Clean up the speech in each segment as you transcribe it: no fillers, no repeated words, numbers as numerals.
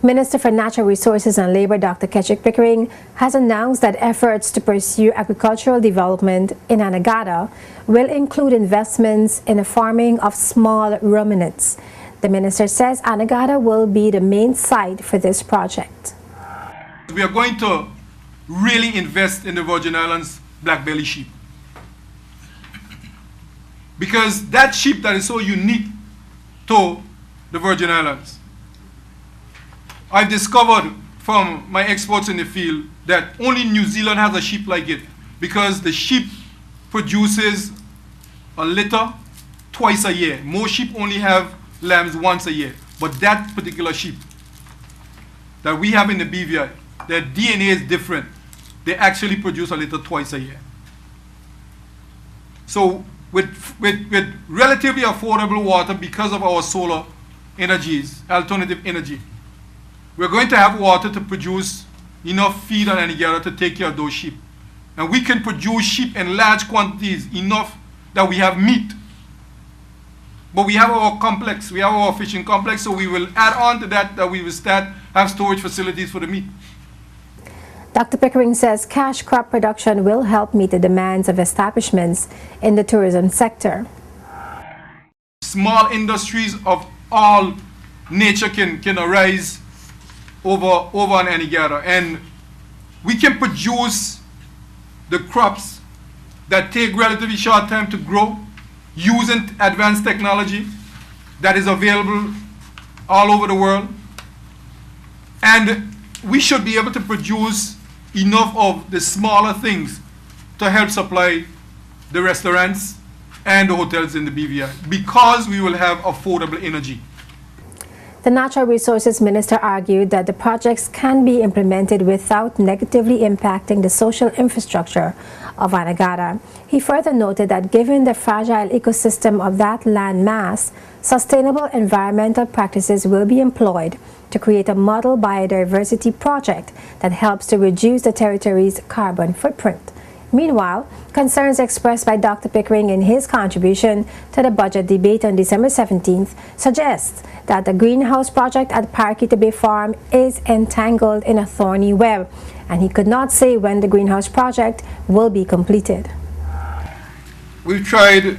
Minister for Natural Resources and Labor, Dr. Ketchick Pickering, has announced that efforts to pursue agricultural development in Anegada will include investments in the farming of small ruminants. The minister says Anegada will be the main site for this project. We are going to really invest in the Virgin Islands black-belly sheep, because that sheep that is so unique to the Virgin Islands. I've discovered from my experts in the field that only New Zealand has a sheep like it, because the sheep produces a litter twice a year. Most sheep only have lambs once a year. But that particular sheep that we have in the BVI, their DNA is different. They actually produce a litter twice a year. So with relatively affordable water, because of our solar energies, alternative energy, we're going to have water to produce enough feed on Anegada to take care of those sheep. And we can produce sheep in large quantities, enough that we have meat. But we have our complex, we have our fishing complex, so we will add on to that, we will have storage facilities for the meat. Dr. Pickering says cash crop production will help meet the demands of establishments in the tourism sector. Small industries of all nature can arise over on Anegada, and we can produce the crops that take relatively short time to grow using advanced technology that is available all over the world. And we should be able to produce enough of the smaller things to help supply the restaurants and the hotels in the BVI, because we will have affordable energy. The Natural Resources Minister argued that the projects can be implemented without negatively impacting the social infrastructure of Anegada. He further noted that given the fragile ecosystem of that land mass, sustainable environmental practices will be employed to create a model biodiversity project that helps to reduce the territory's carbon footprint. Meanwhile, concerns expressed by Dr. Pickering in his contribution to the budget debate on December 17th suggest that the greenhouse project at Parakeet Bay Farm is entangled in a thorny web, and he could not say when the greenhouse project will be completed. We've tried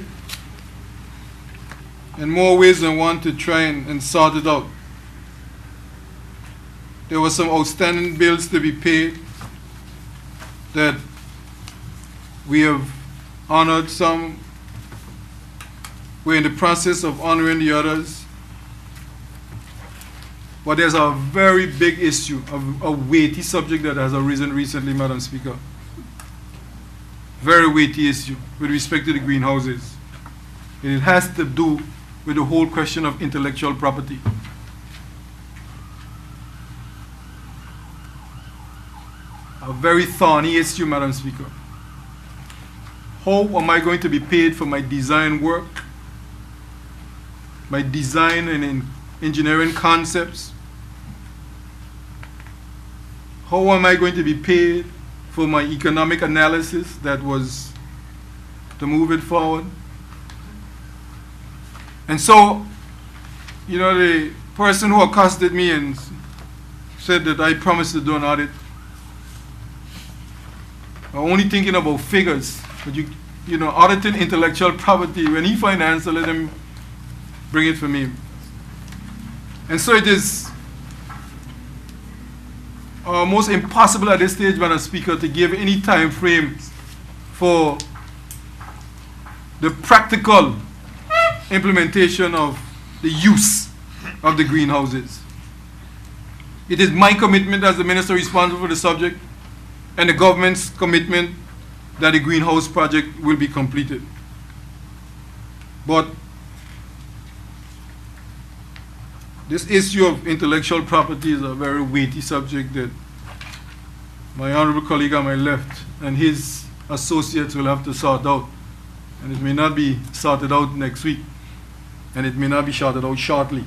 in more ways than one to try and sort it out. There were some outstanding bills to be paid that we have honored some. We're in the process of honoring the others. But there's a very big issue, a weighty subject that has arisen recently, Madam Speaker. Very weighty issue with respect to the greenhouses. And it has to do with the whole question of intellectual property. A very thorny issue, Madam Speaker. How am I going to be paid for my design work, my design and engineering concepts? How am I going to be paid for my economic analysis that was to move it forward? And so, you know, the person who accosted me and said that I promised to do an audit, I'm only thinking about figures. But you know, auditing intellectual property, when he finds an answer, let him bring it for me. And so it is almost impossible at this stage, Madam Speaker, to give any time frame for the practical implementation of the use of the greenhouses. It is my commitment as the minister responsible for the subject, and the government's commitment, that the greenhouse project will be completed. But this issue of intellectual property is a very weighty subject that my honorable colleague on my left and his associates will have to sort out. And it may not be sorted out next week, and it may not be sorted out shortly.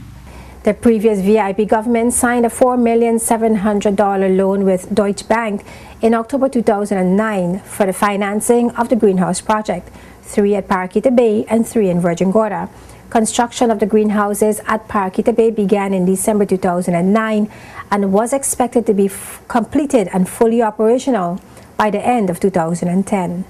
The previous VIP government signed a $4,700,000 loan with Deutsche Bank in October 2009 for the financing of the greenhouse project. 3 at Paraquita Bay and 3 in Virgin Gorda. Construction of the greenhouses at Paraquita Bay began in December 2009 and was expected to be completed and fully operational by the end of 2010.